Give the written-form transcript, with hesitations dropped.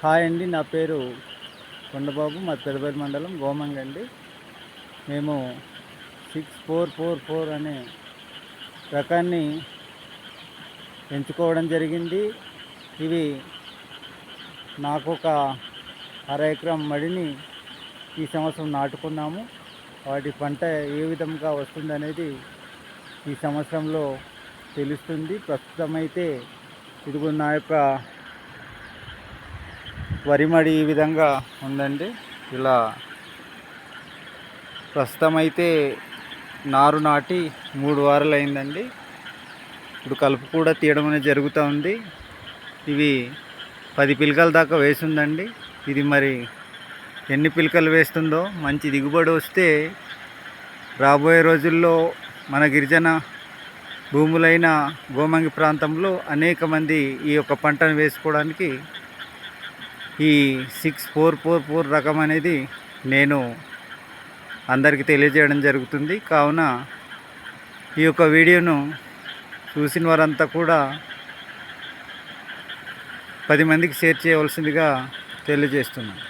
Hi అండి, నా పేరు కొండబాబు. మా పెదపల్లి మండలం గోమంగ అండి. మేము 6444 అనే రకాన్ని ఎంచుకోవడం జరిగింది. ఇవి నాకు ఒక అర ఎకరం మడిని ఈ సంవత్సరం నాటుకున్నాము. వాటి పంట ఏ విధంగా వస్తుందనేది ఈ సంవత్సరంలో తెలుస్తుంది. ప్రస్తుతం అయితే ఇదిగో నా యొక్క వరి మడి ఈ విధంగా ఉందండి. ఇలా ప్రస్తుతం అయితే నారు నాటి 3 వారాలు అయిందండి. ఇప్పుడు కలుపు కూడా తీయడం అనేది జరుగుతూ ఉంది. ఇవి 10 పిలకల దాకా వేసిందండి. ఇది మరి ఎన్ని పిలకలు వేస్తుందో, మంచి దిగుబడి వస్తే రాబోయే రోజుల్లో మన గిరిజన భూములైన గోమంగి ప్రాంతంలో అనేక మంది ఈ యొక్క పంటను వేసుకోవడానికి ఈ 6444 రకం అనేది నేను అందరికీ తెలియజేయడం జరుగుతుంది. కావున ఈ యొక్క వీడియోను చూసిన వారంతా కూడా 10 మందికి షేర్ చేయవలసిందిగా తెలియజేస్తున్నాను.